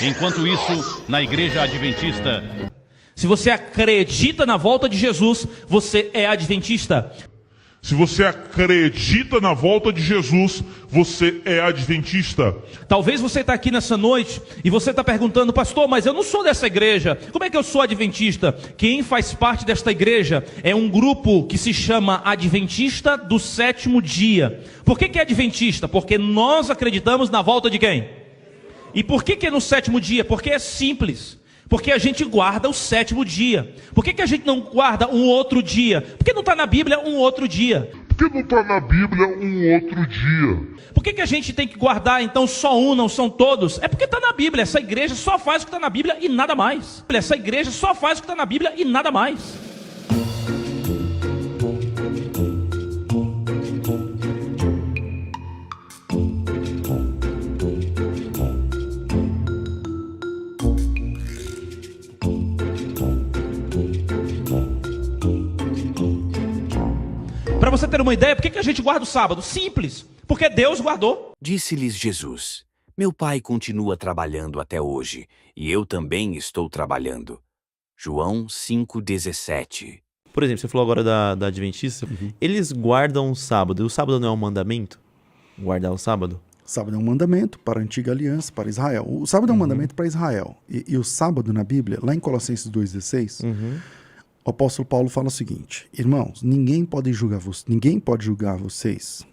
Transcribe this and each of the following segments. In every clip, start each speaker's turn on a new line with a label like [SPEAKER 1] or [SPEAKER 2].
[SPEAKER 1] Enquanto isso, na igreja adventista...
[SPEAKER 2] Se você acredita na volta de Jesus, você é adventista.
[SPEAKER 3] Se você acredita na volta de Jesus, você é adventista.
[SPEAKER 2] Talvez você está aqui nessa noite e você está perguntando: pastor, mas eu não sou dessa igreja, como é que eu sou adventista? Quem faz parte desta igreja é um grupo que se chama Adventista do Sétimo Dia. Por que é adventista? Porque nós acreditamos na volta de quem? E por que é no sétimo dia? Porque é simples. Porque a gente guarda o sétimo dia. Por que a gente não guarda um outro dia? Porque não está na Bíblia um outro dia.
[SPEAKER 3] Por que não está na Bíblia um outro dia?
[SPEAKER 2] Por que a gente tem que guardar então só um, não são todos? É porque está na Bíblia. Essa igreja só faz o que está na Bíblia e nada mais. Essa igreja só faz o que está na Bíblia e nada mais. Para você ter uma ideia, por que a gente guarda o sábado? Simples, porque Deus guardou.
[SPEAKER 4] Disse-lhes Jesus: meu pai continua trabalhando até hoje, e eu também estou trabalhando. João 5,17.
[SPEAKER 5] Por exemplo, você falou agora da Adventista. Eles guardam o sábado. E o sábado não é um mandamento? Guardar o sábado?
[SPEAKER 6] O sábado é um mandamento para a antiga aliança, para Israel. O sábado é um mandamento para Israel. E o sábado na Bíblia, lá em Colossenses 2,16... O apóstolo Paulo fala o seguinte: irmãos, ninguém pode julgar vocês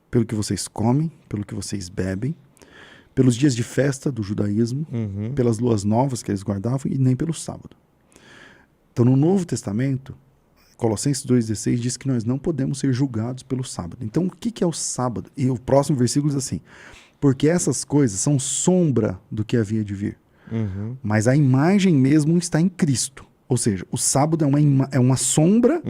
[SPEAKER 6] pelo que vocês comem, pelo que vocês bebem, pelos dias de festa do judaísmo, pelas luas novas que eles guardavam e nem pelo sábado. Então, no Novo Testamento, Colossenses 2,16 diz que nós não podemos ser julgados pelo sábado. Então, o que é o sábado? E o próximo versículo diz assim: porque essas coisas são sombra do que havia de vir, mas a imagem mesmo está em Cristo. Ou seja, o sábado é uma sombra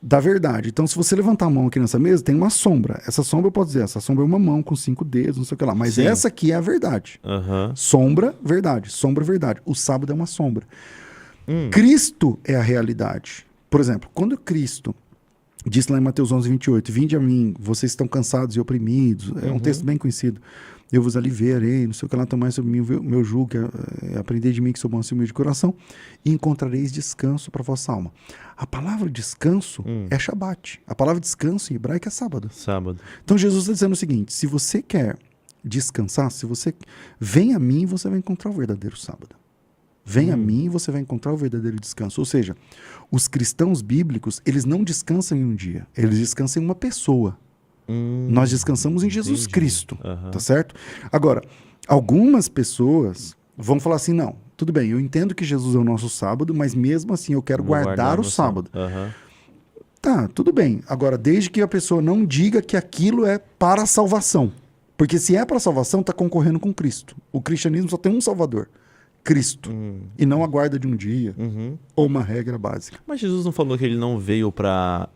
[SPEAKER 6] da verdade. Então, se você levantar a mão aqui nessa mesa, tem uma sombra. Essa sombra, eu posso dizer, essa sombra é uma mão com 5 dedos, não sei o que lá. Mas essa aqui é a verdade. Sombra, verdade. Sombra, verdade. O sábado é uma sombra. Cristo é a realidade. Por exemplo, quando Cristo disse lá em Mateus 11:28, vinde a mim, vocês estão cansados e oprimidos. É um texto bem conhecido. Eu vos aliviarei, não sei o que lá, tomai sobre mim o meu jugo, aprendei de mim que sou bom e humilde de coração, e encontrareis descanso para a vossa alma. A palavra descanso é Shabat. A palavra descanso em hebraico é sábado. Então Jesus está dizendo o seguinte: se você quer descansar, se você vem a mim, você vai encontrar o verdadeiro sábado. Vem a mim e você vai encontrar o verdadeiro descanso. Ou seja, os cristãos bíblicos, eles não descansam em um dia, eles descansam em uma pessoa. Nós descansamos em Jesus Cristo, tá certo? Agora, algumas pessoas vão falar assim: não, tudo bem, eu entendo que Jesus é o nosso sábado, mas mesmo assim eu quero guardar o sábado. Tá, tudo bem. Agora, desde que a pessoa não diga que aquilo é para a salvação. Porque se é para a salvação, está concorrendo com Cristo. O cristianismo só tem um salvador: Cristo. E não a guarda de um dia, ou uma regra básica.
[SPEAKER 5] Mas Jesus não falou que ele não veio para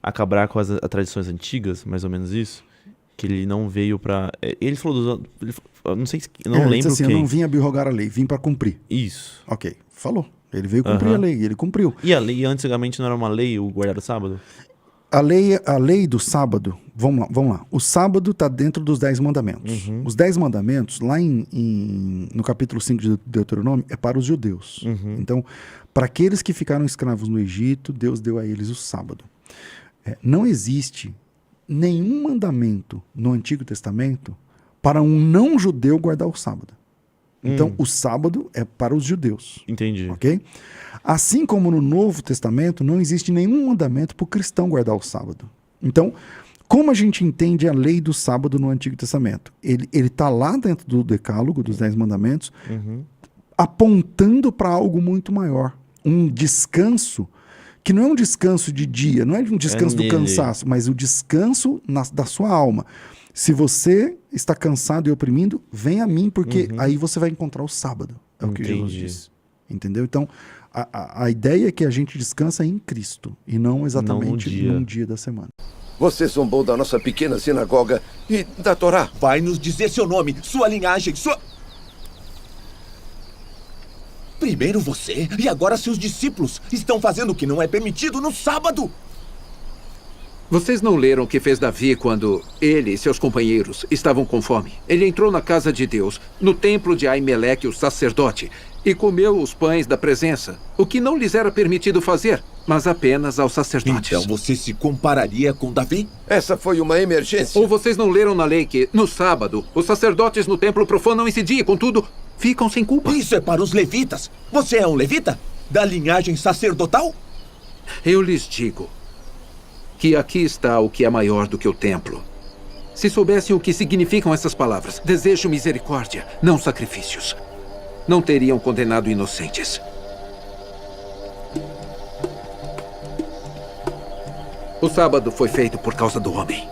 [SPEAKER 5] acabar com as tradições antigas, mais ou menos isso? Que ele não veio para... Ele falou não sei se... Não lembro
[SPEAKER 6] assim,
[SPEAKER 5] quem.
[SPEAKER 6] Eu não vim abrogar a lei, vim para cumprir.
[SPEAKER 5] Isso.
[SPEAKER 6] Ok, falou. Ele veio cumprir a lei, e ele cumpriu.
[SPEAKER 5] E a lei antigamente não era uma lei, o guardar o sábado?
[SPEAKER 6] A lei do sábado, vamos lá. O sábado está dentro dos 10 mandamentos. Os 10 mandamentos, lá no capítulo 5 de Deuteronômio, é para os judeus. Então, para aqueles que ficaram escravos no Egito, Deus deu a eles o sábado. Não existe nenhum mandamento no Antigo Testamento para um não-judeu guardar o sábado. Então, o sábado é para os judeus.
[SPEAKER 5] Entendi.
[SPEAKER 6] Ok? Assim como no Novo Testamento, não existe nenhum mandamento para o cristão guardar o sábado. Então, como a gente entende a lei do sábado no Antigo Testamento? Ele está lá dentro do decálogo, dos 10 mandamentos, apontando para algo muito maior. Um descanso que não é um descanso de dia, não é um descanso do cansaço, mas o descanso da sua alma. Se você está cansado e oprimindo, vem a mim, porque aí você vai encontrar o sábado. É o que Jesus disse. Entendeu? Então, a ideia é que a gente descansa em Cristo, e não exatamente num dia da semana.
[SPEAKER 7] Você zombou da nossa pequena sinagoga e da Torá.
[SPEAKER 8] Vai nos dizer seu nome, sua linhagem, Primeiro você, e agora seus discípulos estão fazendo o que não é permitido no sábado.
[SPEAKER 9] Vocês não leram o que fez Davi quando ele e seus companheiros estavam com fome? Ele entrou na casa de Deus, no templo de Aimeleque, o sacerdote, e comeu os pães da presença, o que não lhes era permitido fazer, mas apenas aos sacerdotes.
[SPEAKER 8] Então você se compararia com Davi?
[SPEAKER 7] Essa foi uma emergência.
[SPEAKER 9] Ou vocês não leram na lei que, no sábado, os sacerdotes no templo profanam esse dia, contudo, ficam sem culpa?
[SPEAKER 8] Isso é para os levitas. Você é um levita? Da linhagem sacerdotal?
[SPEAKER 9] Eu lhes digo que aqui está o que é maior do que o templo. Se soubessem o que significam essas palavras, desejo misericórdia, não sacrifícios, não teriam condenado inocentes. O sábado foi feito por causa do homem,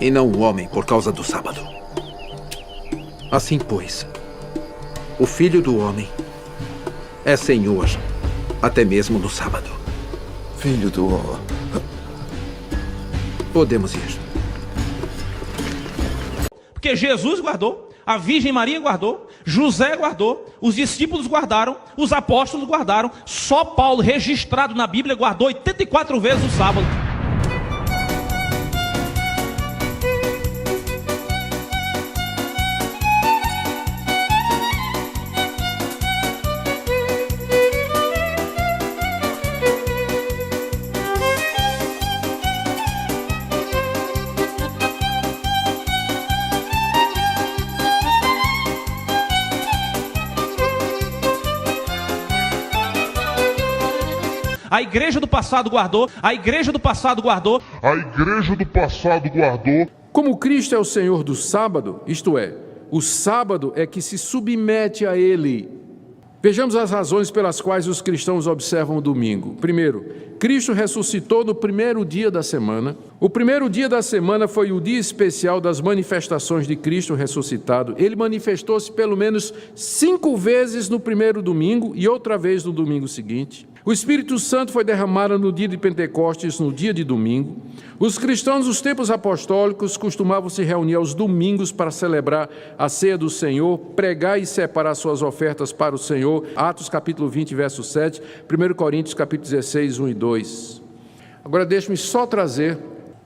[SPEAKER 9] e não o homem por causa do sábado. Assim, pois, o Filho do Homem é Senhor até mesmo no sábado.
[SPEAKER 7] Filho do homem.
[SPEAKER 9] Podemos ir.
[SPEAKER 2] Porque Jesus guardou, a Virgem Maria guardou, José guardou, os discípulos guardaram, os apóstolos guardaram, só Paulo, registrado na Bíblia, guardou 84 vezes o sábado. A igreja do passado guardou, a igreja do passado guardou.
[SPEAKER 3] A igreja do passado guardou.
[SPEAKER 10] Como Cristo é o Senhor do sábado, isto é, o sábado é que se submete a ele. Vejamos as razões pelas quais os cristãos observam o domingo. Primeiro, Cristo ressuscitou no primeiro dia da semana. O primeiro dia da semana foi o dia especial das manifestações de Cristo ressuscitado. Ele manifestou-se pelo menos 5 vezes no primeiro domingo e outra vez no domingo seguinte. O Espírito Santo foi derramado no dia de Pentecostes, no dia de domingo. Os cristãos dos tempos apostólicos costumavam se reunir aos domingos para celebrar a ceia do Senhor, pregar e separar suas ofertas para o Senhor. Atos capítulo 20, verso 7, 1 Coríntios capítulo 16, 1 e 2. Agora deixe-me só trazer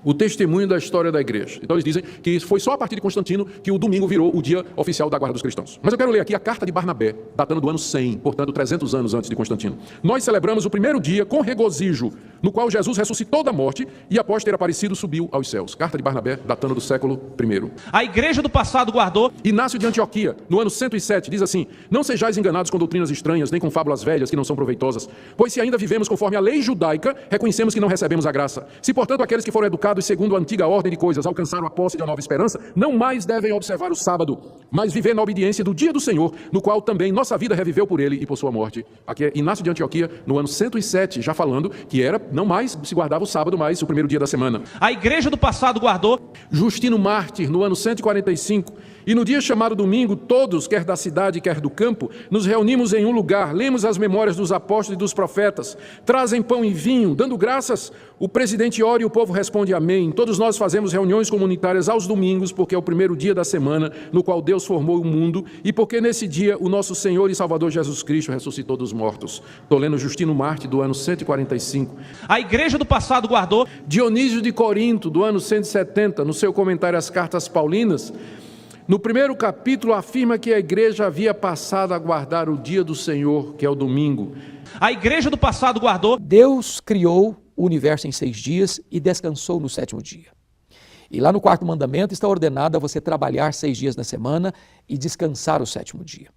[SPEAKER 10] o testemunho da história da igreja. Então eles dizem que foi só a partir de Constantino que o domingo virou o dia oficial da guarda dos cristãos. Mas eu quero ler aqui a carta de Barnabé, datando do ano 100, portanto 300 anos antes de Constantino. Nós celebramos o primeiro dia com regozijo, no qual Jesus ressuscitou da morte e após ter aparecido subiu aos céus. Carta de Barnabé, datando do século I.
[SPEAKER 2] A igreja do passado guardou.
[SPEAKER 10] Inácio de Antioquia, no ano 107, diz assim: não sejais enganados com doutrinas estranhas, nem com fábulas velhas que não são proveitosas, pois se ainda vivemos conforme a lei judaica, reconhecemos que não recebemos a graça. Se, portanto, aqueles que foram educados segundo a antiga ordem de coisas alcançaram a posse de uma nova esperança, não mais devem observar o sábado, mas viver na obediência do dia do Senhor, no qual também nossa vida reviveu por ele e por sua morte. Aqui é Inácio de Antioquia, no ano 107, já falando que era, não mais se guardava o sábado, mas o primeiro dia da semana.
[SPEAKER 2] A igreja do passado guardou.
[SPEAKER 10] Justino Mártir, no ano 145, e no dia chamado domingo, todos, quer da cidade, quer do campo, nos reunimos em um lugar, lemos as memórias dos apóstolos e dos profetas, trazem pão e vinho, dando graças, o presidente ora e o povo responde amém. Todos nós fazemos reuniões comunitárias aos domingos, porque é o primeiro dia da semana, no qual Deus formou o mundo, e porque nesse dia o nosso Senhor e Salvador Jesus Cristo ressuscitou dos mortos. Estou lendo Justino Mártir, do ano 145.
[SPEAKER 2] A igreja do passado guardou.
[SPEAKER 10] Dionísio de Corinto, do ano 170, no seu comentário às cartas paulinas, no primeiro capítulo afirma que a igreja havia passado a guardar o dia do Senhor, que é o domingo.
[SPEAKER 2] A igreja do passado guardou.
[SPEAKER 11] Deus criou o universo em 6 dias e descansou no 7º dia. E lá no 4º mandamento está ordenado a você trabalhar 6 dias na semana e descansar o 7º dia.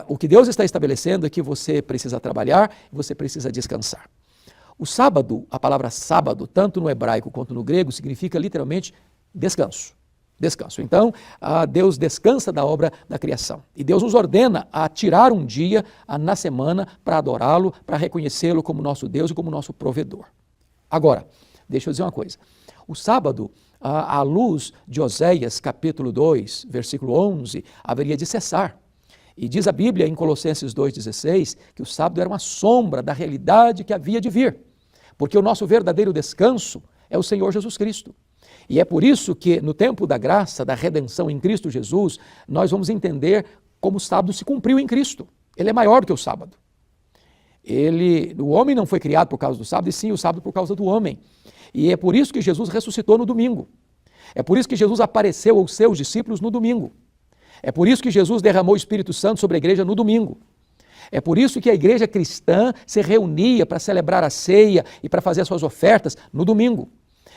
[SPEAKER 11] O que Deus está estabelecendo é que você precisa trabalhar e você precisa descansar. O sábado, a palavra sábado, tanto no hebraico quanto no grego, significa literalmente descanso. Descanso. Então, Deus descansa da obra da criação. E Deus nos ordena a tirar um dia na semana para adorá-lo, para reconhecê-lo como nosso Deus e como nosso provedor. Agora, deixa eu dizer uma coisa. O sábado, à luz de Oséias, capítulo 2, versículo 11, haveria de cessar. E diz a Bíblia em Colossenses 2,16 que o sábado era uma sombra da realidade que havia de vir. Porque o nosso verdadeiro descanso é o Senhor Jesus Cristo. E é por isso que no tempo da graça, da redenção em Cristo Jesus, nós vamos entender como o sábado se cumpriu em Cristo. Ele é maior do que o sábado. O homem não foi criado por causa do sábado, e sim o sábado por causa do homem. E é por isso que Jesus ressuscitou no domingo. É por isso que Jesus apareceu aos seus discípulos no domingo. É por isso que Jesus derramou o Espírito Santo sobre a igreja no domingo. É por isso que a igreja cristã se reunia para celebrar a ceia e para fazer as suas ofertas no domingo.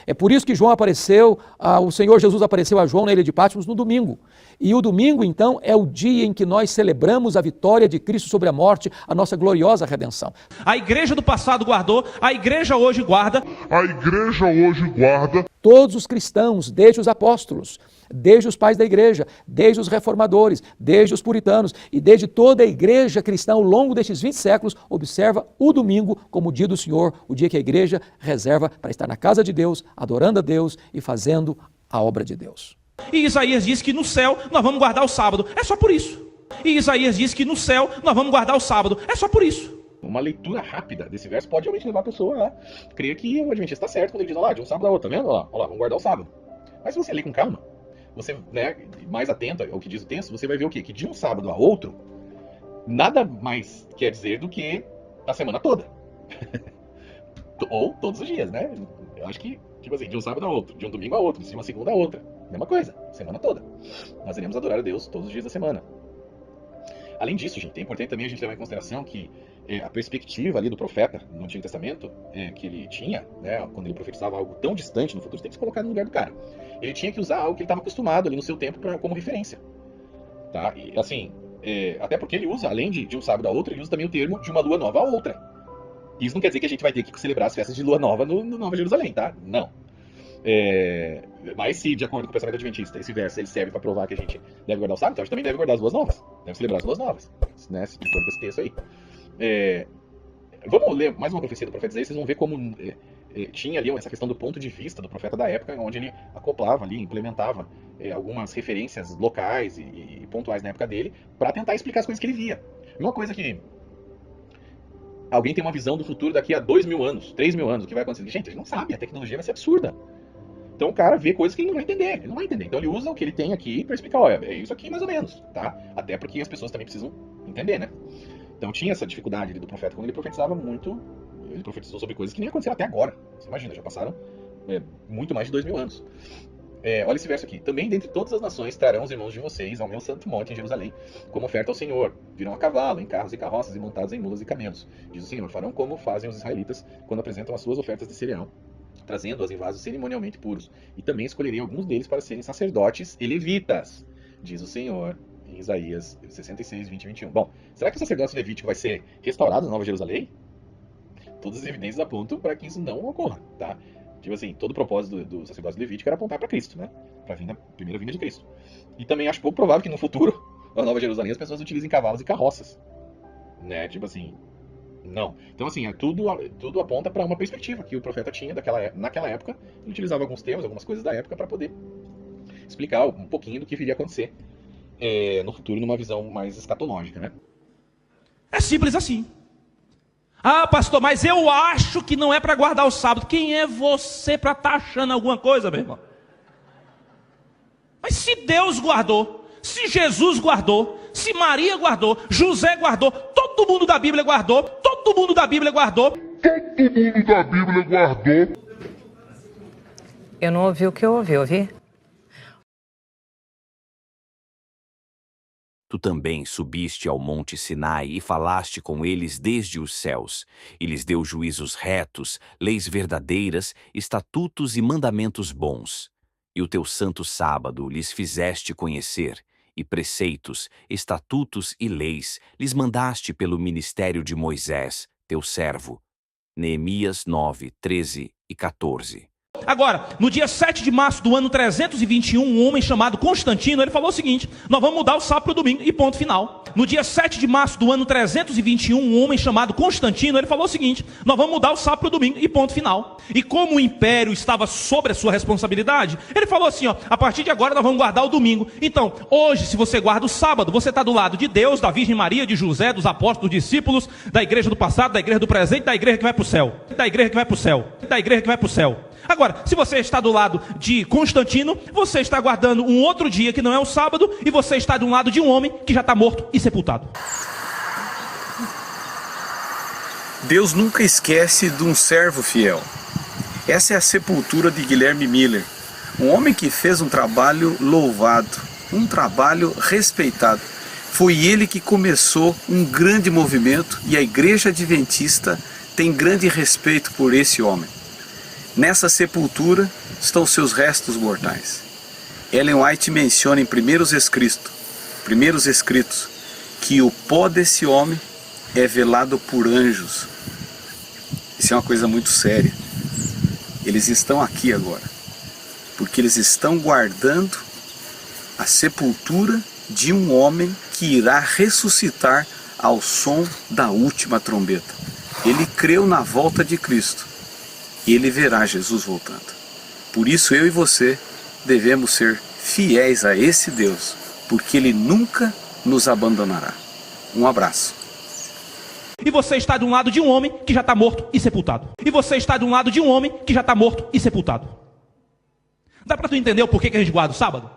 [SPEAKER 11] É por isso que o Senhor Jesus apareceu a João na ilha de Patmos no domingo. E o domingo, então, é o dia em que nós celebramos a vitória de Cristo sobre a morte, a nossa gloriosa redenção.
[SPEAKER 2] A igreja do passado guardou, a igreja hoje guarda.
[SPEAKER 3] A igreja hoje guarda.
[SPEAKER 11] Todos os cristãos, desde os apóstolos, desde os pais da igreja, desde os reformadores, desde os puritanos e desde toda a igreja cristã ao longo destes 20 séculos, observa o domingo como o dia do Senhor, o dia que a igreja reserva para estar na casa de Deus, adorando a Deus e fazendo a obra de Deus.
[SPEAKER 2] E Isaías diz que no céu nós vamos guardar o sábado. É só por isso. E Isaías diz que no céu nós vamos guardar o sábado. É só por isso.
[SPEAKER 12] Uma leitura rápida desse verso pode realmente levar a pessoa a crer que o Adventista está certo quando ele diz, olha lá, de um sábado a outro, tá vendo? Olha lá, vamos guardar o sábado. Mas se você ler com calma, você, mais atento ao que diz o texto, você vai ver o quê? Que de um sábado a outro, nada mais quer dizer do que a semana toda. Ou todos os dias, né? Eu acho que, de um sábado a outro, de um domingo a outro, de uma segunda a outra. Mesma coisa, semana toda. Nós iremos adorar a Deus todos os dias da semana. Além disso, gente, é importante também a gente levar em consideração que a perspectiva ali do profeta no Antigo Testamento, que ele tinha, quando ele profetizava algo tão distante no futuro, você tem que se colocar no lugar do cara. Ele tinha que usar algo que ele estava acostumado ali no seu tempo como referência. Tá? E, assim, até porque ele usa, além de um sábado a outro, ele usa também o termo de uma lua nova a outra. Isso não quer dizer que a gente vai ter que celebrar as festas de lua nova no Nova Jerusalém, tá? Não. Mas se, de acordo com o pensamento adventista, esse verso ele serve para provar que a gente deve guardar o sábado, então a gente também deve guardar as luas novas. Deve celebrar as luas novas, né? De acordo com esse texto aí. Vamos ler mais uma profecia do profeta Isaías, vocês vão ver como tinha ali essa questão do ponto de vista do profeta da época, onde ele acoplava ali, implementava algumas referências locais e pontuais na época dele, para tentar explicar as coisas que ele via. Uma coisa que alguém tem uma visão do futuro daqui a 2.000 anos, 3.000 anos, o que vai acontecer? Gente, ele não sabe, a tecnologia vai ser absurda. Então o cara vê coisas que ele não vai entender, Então ele usa o que ele tem aqui para explicar, olha, é isso aqui mais ou menos, tá? Até porque as pessoas também precisam entender, né? Então tinha essa dificuldade ali do profeta quando ele profetizava muito, ele profetizou sobre coisas que nem aconteceram até agora. Você imagina, já passaram muito mais de 2.000 anos. Olha esse verso aqui. Também dentre todas as nações trarão os irmãos de vocês ao meu santo monte em Jerusalém, como oferta ao Senhor. Virão a cavalo, em carros e carroças e montados em mulas e camelos. Diz o Senhor, farão como fazem os israelitas quando apresentam as suas ofertas de cereal, trazendo-as em vasos cerimonialmente puros. E também escolherei alguns deles para serem sacerdotes e levitas, diz o Senhor, em Isaías 66, 20 e 21. Bom, será que o sacerdócio levítico vai ser restaurado na Nova Jerusalém? Todas as evidências apontam para que isso não ocorra, tá? Todo o propósito do sacerdócio levítico era apontar para Cristo, né? Para a primeira vinda de Cristo. E também acho pouco provável que no futuro, na Nova Jerusalém, as pessoas utilizem cavalos e carroças, né? Não. Então, tudo aponta para uma perspectiva que o profeta tinha naquela época. Ele utilizava alguns termos, algumas coisas da época para poder explicar um pouquinho do que viria a acontecer no futuro, numa visão mais escatológica, né?
[SPEAKER 2] É simples assim. Ah, pastor, mas eu acho que não é para guardar o sábado. Quem é você para estar achando alguma coisa, meu irmão? Mas se Deus guardou, se Jesus guardou, se Maria guardou, José guardou, todo mundo da Bíblia guardou, todo mundo da Bíblia guardou.
[SPEAKER 13] Eu não ouvi o que eu ouvi?
[SPEAKER 4] Tu também subiste ao monte Sinai e falaste com eles desde os céus, e lhes deu juízos retos, leis verdadeiras, estatutos e mandamentos bons. E o teu santo sábado lhes fizeste conhecer, e preceitos, estatutos e leis lhes mandaste pelo ministério de Moisés, teu servo. Neemias 9, 13 e 14.
[SPEAKER 2] Agora, no dia 7 de março do ano 321, um homem chamado Constantino, ele falou o seguinte: nós vamos mudar o sábado para o domingo, e ponto final. No dia 7 de março do ano 321, um homem chamado Constantino, ele falou o seguinte: nós vamos mudar o sábado para o domingo, e ponto final. E como o império estava sobre a sua responsabilidade, ele falou assim, a partir de agora nós vamos guardar o domingo. Então, hoje, se você guarda o sábado, você está do lado de Deus, da Virgem Maria, de José, dos apóstolos, dos discípulos, da igreja do passado, da igreja do presente, da igreja que vai para o céu. Da igreja que vai para o céu. Da igreja que vai para o céu. Agora, se você está do lado de Constantino, você está guardando um outro dia que não é o sábado, e você está do lado de um homem que já está morto e sepultado.
[SPEAKER 14] Deus nunca esquece de um servo fiel. Essa é a sepultura de Guilherme Miller, um homem que fez um trabalho louvado, um trabalho respeitado. Foi ele que começou um grande movimento e a Igreja Adventista tem grande respeito por esse homem. Nessa sepultura estão seus restos mortais. Ellen White menciona em primeiros escritos, que o pó desse homem é velado por anjos. Isso é uma coisa muito séria. Eles estão aqui agora, porque eles estão guardando a sepultura de um homem que irá ressuscitar ao som da última trombeta. Ele creu na volta de Cristo e ele verá Jesus voltando. Por isso eu e você devemos ser fiéis a esse Deus, porque Ele nunca nos abandonará. Um abraço.
[SPEAKER 2] E você está de um lado de um homem que já está morto e sepultado. E você está de um lado de um homem que já está morto e sepultado. Dá para tu entender o porquê que a gente guarda o sábado?